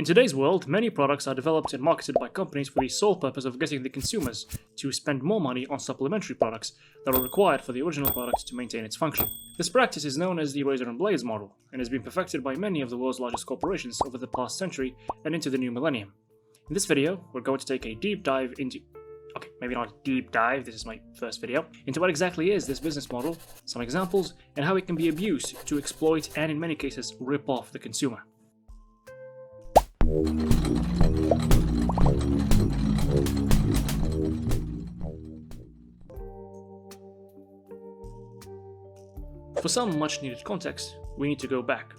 In today's world, many products are developed and marketed by companies for the sole purpose of getting the consumers to spend more money on supplementary products that are required for the original product to maintain its function. This practice is known as the razor and blades model, and has been perfected by many of the world's largest corporations over the past century and into the new millennium. In this video, we're going to take a deep dive into... Okay, maybe not a deep dive, this is my first video, into what exactly is this business model, some examples, and how it can be abused to exploit and in many cases rip off the consumer. For some much needed context, we need to go back,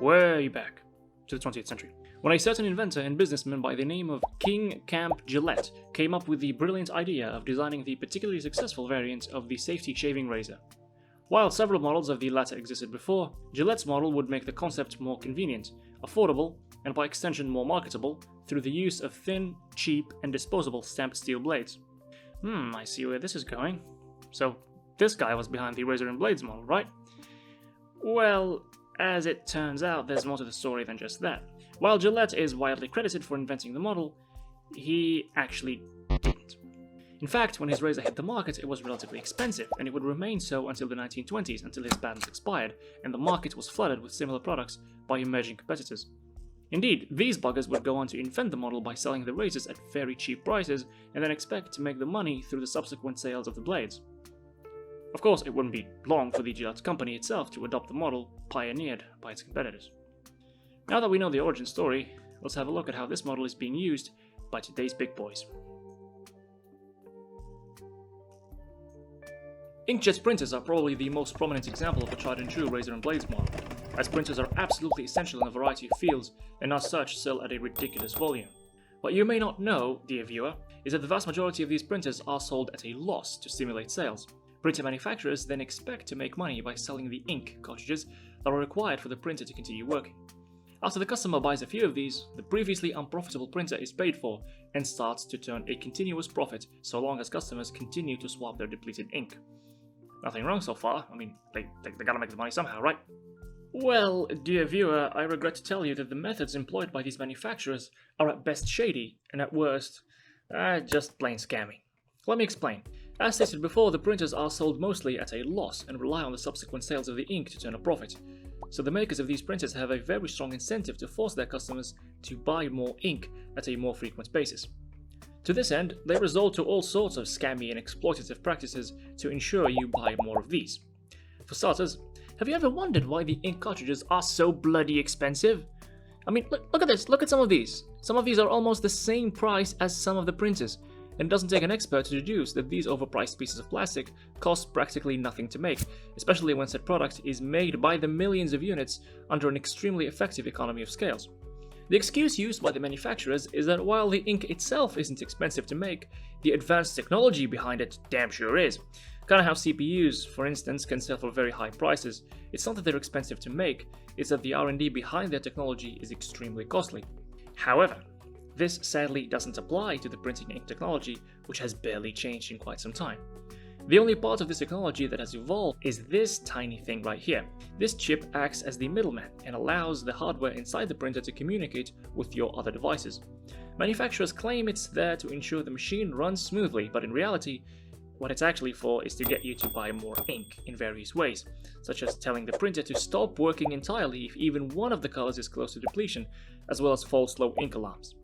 way back, to the 20th century, when a certain inventor and businessman by the name of King Camp Gillette came up with the brilliant idea of designing the particularly successful variant of the safety shaving razor. While several models of the latter existed before, Gillette's model would make the concept more convenient, affordable, and by extension more marketable through the use of thin, cheap, and disposable stamped steel blades. I see where this is going. So, this guy was behind the razor and blades model, right? Well, as it turns out, there's more to the story than just that. While Gillette is widely credited for inventing the model, he actually didn't. In fact, when his razor hit the market, it was relatively expensive, and it would remain so until the 1920s, until his patents expired, and the market was flooded with similar products by emerging competitors. Indeed, these buggers would go on to invent the model by selling the razors at very cheap prices, and then expect to make the money through the subsequent sales of the blades. Of course, it wouldn't be long for the Gillette company itself to adopt the model pioneered by its competitors. Now that we know the origin story, let's have a look at how this model is being used by today's big boys. Inkjet printers are probably the most prominent example of a tried and true razor and blades model, as printers are absolutely essential in a variety of fields and as such sell at a ridiculous volume. What you may not know, dear viewer, is that the vast majority of these printers are sold at a loss to stimulate sales. Printer manufacturers then expect to make money by selling the ink cartridges that are required for the printer to continue working. After the customer buys a few of these, the previously unprofitable printer is paid for and starts to turn a continuous profit so long as customers continue to swap their depleted ink. Nothing wrong so far. I mean, they gotta make the money somehow, right? Well, dear viewer, I regret to tell you that the methods employed by these manufacturers are at best shady, and at worst, just plain scammy. Let me explain. As stated before, the printers are sold mostly at a loss and rely on the subsequent sales of the ink to turn a profit. So the makers of these printers have a very strong incentive to force their customers to buy more ink at a more frequent basis. To this end, they resort to all sorts of scammy and exploitative practices to ensure you buy more of these. For starters, have you ever wondered why the ink cartridges are so bloody expensive? I mean, look at this, look at some of these. Some of these are almost the same price as some of the printers, and it doesn't take an expert to deduce that these overpriced pieces of plastic cost practically nothing to make, especially when said product is made by the millions of units under an extremely effective economy of scales. The excuse used by the manufacturers is that while the ink itself isn't expensive to make, the advanced technology behind it damn sure is. Kinda how CPUs, for instance, can sell for very high prices. It's not that they're expensive to make, it's that the R&D behind their technology is extremely costly. However, this sadly doesn't apply to the printing ink technology, which has barely changed in quite some time. The only part of this technology that has evolved is this tiny thing right here. This chip acts as the middleman and allows the hardware inside the printer to communicate with your other devices. Manufacturers claim it's there to ensure the machine runs smoothly, but in reality, what it's actually for is to get you to buy more ink in various ways, such as telling the printer to stop working entirely if even one of the colors is close to depletion, as well as false low ink alarms.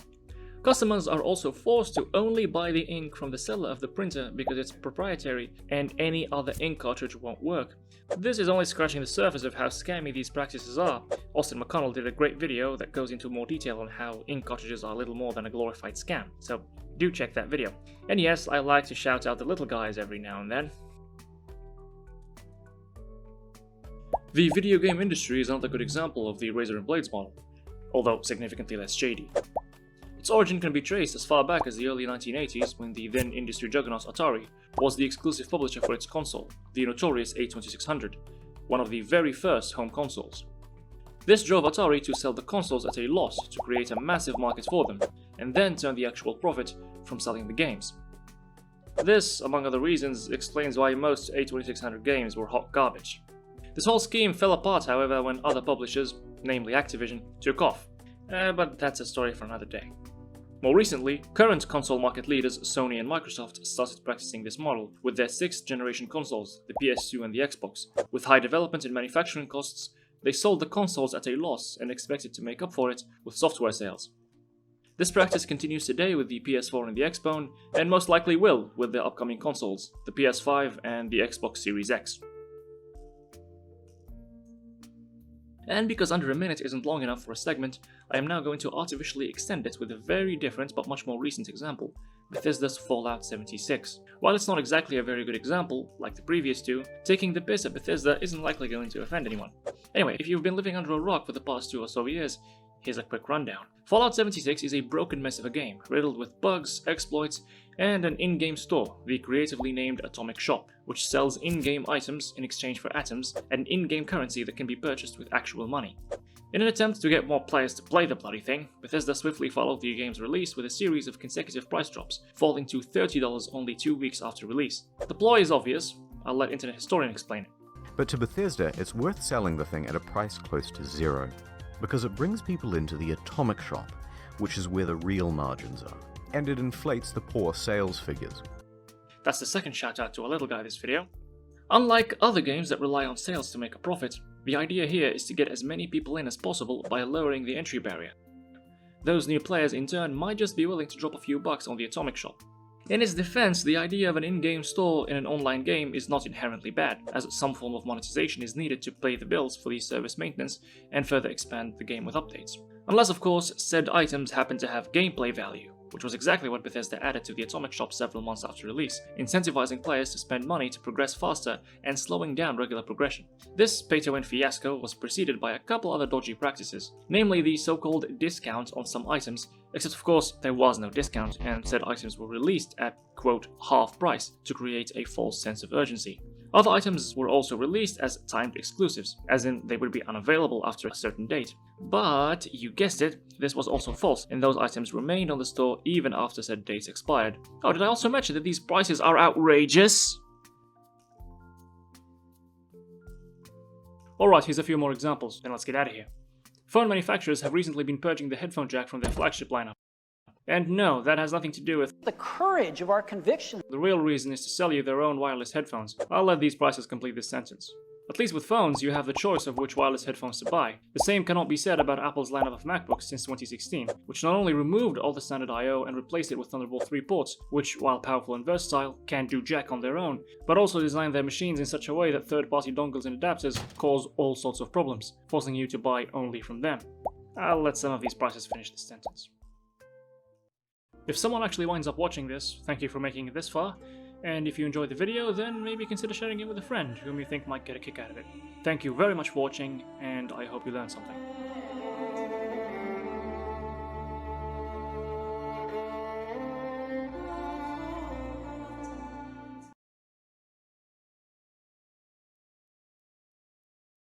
Customers are also forced to only buy the ink from the seller of the printer because it's proprietary and any other ink cartridge won't work. This is only scratching the surface of how scammy these practices are. Austin McConnell did a great video that goes into more detail on how ink cartridges are little more than a glorified scam, so do check that video. And yes, I like to shout out the little guys every now and then. The video game industry is another good example of the razor and blades model, although significantly less shady. Its origin can be traced as far back as the early 1980s, when the then industry juggernaut Atari was the exclusive publisher for its console, the notorious A2600, one of the very first home consoles. This drove Atari to sell the consoles at a loss to create a massive market for them, and then turn the actual profit from selling the games. This, among other reasons, explains why most A2600 games were hot garbage. This whole scheme fell apart, however, when other publishers, namely Activision, took off. But that's a story for another day. More recently, current console market leaders Sony and Microsoft started practicing this model with their 6th generation consoles, the PS2 and the Xbox. With high development and manufacturing costs, they sold the consoles at a loss and expected to make up for it with software sales. This practice continues today with the PS4 and the Xbone, and most likely will with the upcoming consoles, the PS5 and the Xbox Series X. And because under a minute isn't long enough for a segment, I am now going to artificially extend it with a very different but much more recent example, Bethesda's Fallout 76. While it's not exactly a very good example, like the previous two, taking the piss at Bethesda isn't likely going to offend anyone. Anyway, if you've been living under a rock for the past 2 or so years, here's a quick rundown. Fallout 76 is a broken mess of a game, riddled with bugs, exploits, and an in-game store, the creatively named Atomic Shop, which sells in-game items in exchange for atoms and in-game currency that can be purchased with actual money. In an attempt to get more players to play the bloody thing, Bethesda swiftly followed the game's release with a series of consecutive price drops, falling to $30 only 2 weeks after release. The ploy is obvious, I'll let Internet Historian explain it. But to Bethesda, it's worth selling the thing at a price close to zero, because it brings people into the Atomic Shop, which is where the real margins are, and it inflates the poor sales figures. That's the second shout out to a little guy this video. Unlike other games that rely on sales to make a profit, the idea here is to get as many people in as possible by lowering the entry barrier. Those new players in turn might just be willing to drop a few bucks on the Atomic Shop. In its defense, the idea of an in-game store in an online game is not inherently bad, as some form of monetization is needed to pay the bills for the service maintenance and further expand the game with updates. Unless, of course, said items happen to have gameplay value, which was exactly what Bethesda added to the Atomic Shop several months after release, incentivizing players to spend money to progress faster and slowing down regular progression. This pay-to-win fiasco was preceded by a couple other dodgy practices, namely the so-called discount on some items, except of course there was no discount and said items were released at, quote, half price to create a false sense of urgency. Other items were also released as timed exclusives, as in they would be unavailable after a certain date. But, you guessed it, this was also false, and those items remained on the store even after said dates expired. Oh, did I also mention that these prices are outrageous? Alright, here's a few more examples, then let's get out of here. Phone manufacturers have recently been purging the headphone jack from their flagship lineup. And no, that has nothing to do with the courage of our conviction. The real reason is to sell you their own wireless headphones. I'll let these prices complete this sentence. At least with phones, you have the choice of which wireless headphones to buy. The same cannot be said about Apple's lineup of MacBooks since 2016, which not only removed all the standard I/O and replaced it with Thunderbolt 3 ports, which, while powerful and versatile, can't do jack on their own, but also designed their machines in such a way that third-party dongles and adapters cause all sorts of problems, forcing you to buy only from them. I'll let some of these prices finish this sentence. If someone actually winds up watching this, thank you for making it this far, and if you enjoyed the video, then maybe consider sharing it with a friend whom you think might get a kick out of it. Thank you very much for watching, and I hope you learned something.